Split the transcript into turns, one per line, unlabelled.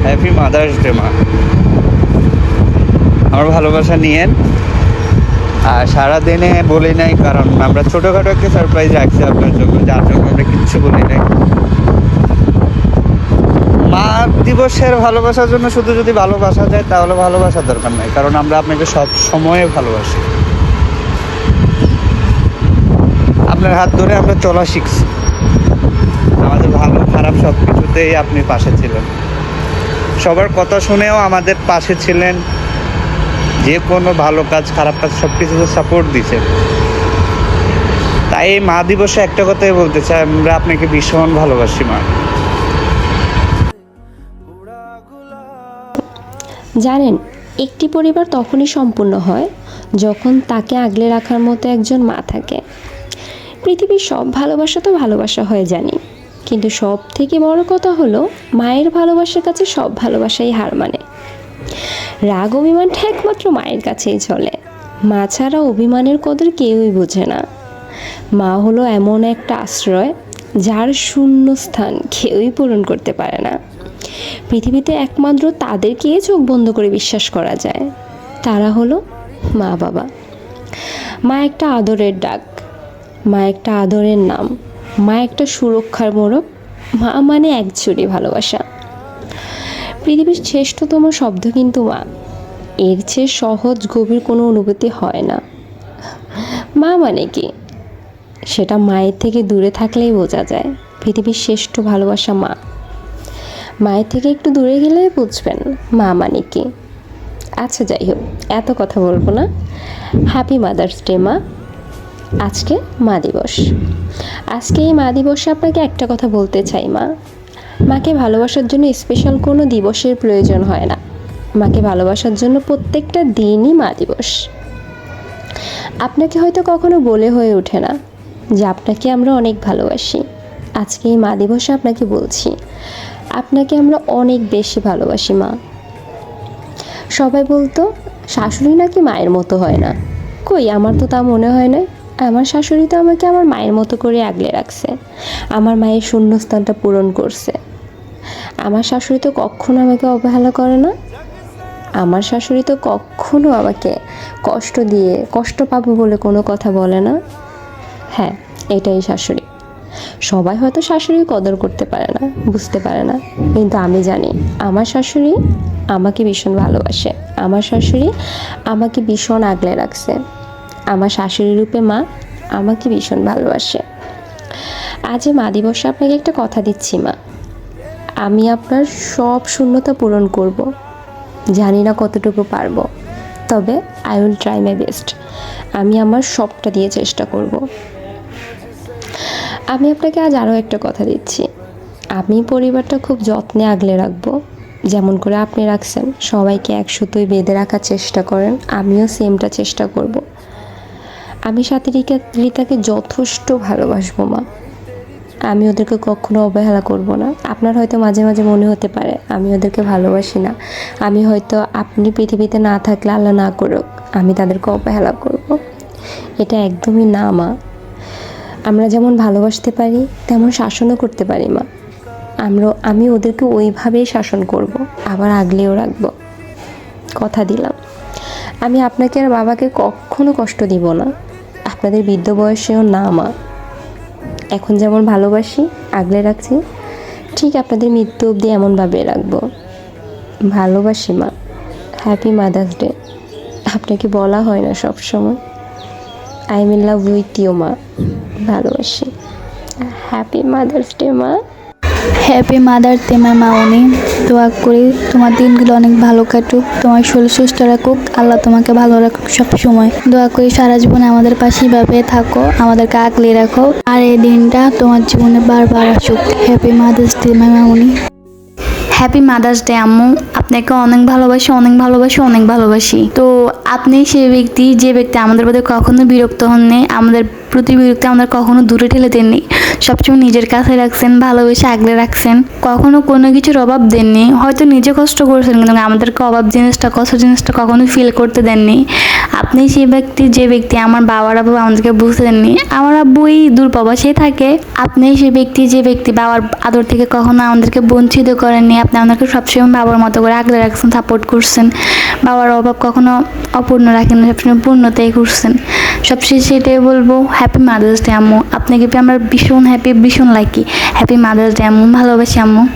Happy mother's day মা। আমার ভালোবাসা নিয়েন। আর সারাদিনে বলি নাই, কারণ আমরা ছোটোখাটো একটা সারপ্রাইজ রাখছি আপনার জন্য, যার জন্য আমরা কিচ্ছু বলি নাই। মা দিবসের ভালোবাসার জন্য শুধু যদি ভালোবাসা যায় তাহলে ভালোবাসার দরকার নাই, কারণ আমরা আপনাকে সব সময়ে ভালোবাসি। আপনার হাত ধরে আমরা চলা শিখছি, আমাদের ভালো খারাপ সব কিছুতেই আপনি পাশে ছিলেন, সবার কথা শুনেও আমাদের পাশে ছিলেন, যে কোনো ভালো কাজ খারাপ কাজ সব কিছুতে সাপোর্ট দিয়েছেন। তাই এই মা দিবসে একটা কথাই বলতে চাই, আমরা আপনাকে ভীষণ ভালোবাসি মা।
জানেন, একটি পরিবার তখনই সম্পূর্ণ হয় যখন তাকে আগলে রাখার মতো একজন মা থাকে। পৃথিবীর সব ভালোবাসা তো ভালোবাসা হয় জানি, কিন্তু সব থেকে বড় কথা হলো মায়ের ভালোবাসার কাছে সব ভালোবাসাই হার মানে। রাগ অভিমানটা একমাত্র মায়ের কাছেই চলে। মা ছাড়া অভিমানের কদর কেউই বোঝে না। মা হলো এমন একটা আশ্রয় যার শূন্য স্থান কেউই পূরণ করতে পারে না। পৃথিবীতে একমাত্র তাদেরকে চোখ বন্ধ করে বিশ্বাস করা যায়, তারা হলো মা বাবা। মা একটা আদরের ডাক, মা একটা আদরের নাম, মা একটা সুরক্ষার মোড়ক। মা মানে একজোড়ে ভালোবাসা। পৃথিবীর শ্রেষ্ঠতম শব্দ কিন্তু মা। এর চেয়ে সহজ গভীর কোনো অনুভূতি হয় না। মা মানে কি, সেটা মায়ের থেকে দূরে থাকলেই বোঝা যায়। পৃথিবীর শ্রেষ্ঠ ভালোবাসা মা। মায়ের থেকে একটু দূরে গেলে বুঝবেন মা মানে কি। আচ্ছা যাই হোক, এত কথা বলবো না। হ্যাপি মাদার্স ডে মা। আজকে মা দিবস। আজকে এই মা দিবসে আপনাকে একটা কথা বলতে চাই মা। মাকে ভালোবাসার জন্য স্পেশাল কোনো দিবসের প্রয়োজন হয় না। মাকে ভালোবাসার জন্য প্রত্যেকটা দিনই মা দিবস। আপনাকে হয়তো কখনো বলে হয়ে ওঠে না যে আপনাকে আমরা অনেক ভালোবাসি। আজকে এই মা দিবসে আপনাকে বলছি, আপনাকে আমরা অনেক বেশি ভালোবাসি মা। সবাই বলতো শাশুড়ি নাকি মায়ের মতো হয় না। কই, আমার তো তা মনে হয় না। আমার শাশুড়ি তো আমাকে আমার মায়ের মতো করে আগলে রাখছে, আমার মায়ের শূন্যস্থানটা পূরণ করছে। আমার শাশুড়ি তো কখনো আমাকে অবহেলা করে না। আমার শাশুড়ি তো কখনো আমাকে কষ্ট পাবো বলে কোনো কথা বলে না। হ্যাঁ, এটাই শাশুড়ি। সবাই হয়তো শাশুড়ির কদর করতে পারে না, বুঝতে পারে না, কিন্তু আমি জানি আমার শাশুড়ি আমাকে ভীষণ ভালোবাসে। আমার শাশুড়ি আমাকে ভীষণ আগলে রাখছে। আমার শাশুড়ি রূপে মা আমাকে ভীষণ ভালোবাসে। আজ মা দিবসে আপনাকে একটা কথা দিচ্ছি মা, আমি আপনার সব শূন্যতা পূরণ করব। জানি না কতটুকু পারবো, তবে I will try my best. আমি আমার সবটা দিয়ে চেষ্টা করব। আমি আপনাকে আজ আরও একটা কথা দিচ্ছি, আমি পরিবারটা খুব যত্নে আগলে রাখবো। যেমন করে আপনি রাখছেন, সবাইকে একসাথে বেঁধে রাখার চেষ্টা করেন, আমিও সেমটা চেষ্টা করব। আমি সাথে রিতাকে যথেষ্ট ভালোবাসবো মা। আমি ওদেরকে কখনো অবহেলা করব না। আপনার হয়তো মাঝে মাঝে মনে হতে পারে আমি ওদেরকে ভালোবাসি না, আমি হয়তো আপনি পৃথিবীতে না থাকলে আল্লাহ না করুক আমি তাদেরকে অবহেলা করব। এটা একদমই না মা। আমরা যেমন ভালোবাসতে পারি তেমন শাসনও করতে পারি মা। আমি ওদেরকে ওইভাবেই শাসন করব, আবার আগলেও রাখবো। কথা দিলাম আমি আপনাকে আর বাবাকে কখনো কষ্ট দিব না, আপনাদের বৃদ্ধ বয়সেও না মা। এখন যেমন ভালোবাসি আগলে রাখছি, ঠিক আপনাদের মৃত্যু অবধি এমনভাবে রাখবো। ভালোবাসি মা। Happy mother's day. আপনাকে বলা হয় না সব সময়, I am in love with you মা। ভালোবাসি। হ্যাপি মাদার্স ডে মা।
হ্যাপি মাদার্স ডে মাই মামনি। দোয়া করি তোমার দিনগুলো অনেক ভালো কাটুক, তোমার শরীর সুস্থ রাখুক, আল্লাহ তোমাকে ভালো রাখুক সব সময়। দোয়া করি সারা জীবনে আমাদের পাশে ভাবে থাকো, আমাদেরকে আগলে রাখো, আর এই দিনটা তোমার জীবনে বারবার আসুক। Happy mother's day my Mamoni. Happy mother's day আম্মু। আপনাকে অনেক ভালোবাসি, অনেক ভালোবাসি, অনেক ভালোবাসি। তো আপনি সেই ব্যক্তি যে ব্যক্তি আমাদের প্রতি কখনো বিরক্ত হননি, আমাদের প্রতি বিরক্তি আমাদের কখনো দূরে ঠেলে দেননি, সবসময় নিজের কাছে রাখছেন, ভালোবেসে আগলে রাখছেন, কখনো কোনো কিছুর অভাব দেননি। হয়তো নিজে কষ্ট করেছেন কিন্তু আমাদেরকে কষ্ট জিনিসটা কখনো ফিল করতে দেননি। আপনি সেই ব্যক্তি যে ব্যক্তি আমার বাবার আব্বু আমাদেরকে বুঝতে দেননি। আমার আব্বুই দূর প্রবাসে থাকে। আপনি সেই ব্যক্তি যে ব্যক্তি বাবার আদর থেকে কখনো আমাদেরকে বঞ্চিত করেননি। আপনি আমাদেরকে সবসময় বাবার মতো করে আগলে রাখছেন, সাপোর্ট করছেন। বাবার অভাব কখনো অপূর্ণ রাখেন, সবসময় পূর্ণতাই করছেন। সবশেষে এটাই বলবো, হ্যাপি মাদার্স ডে আম্মু। আপনাকে পেয়ে আমরা ভীষণ হ্যাপি, ভীষণ লাকি। হ্যাপি মাদার্স ডে আম্মু, ভালোবাসি আম্মু।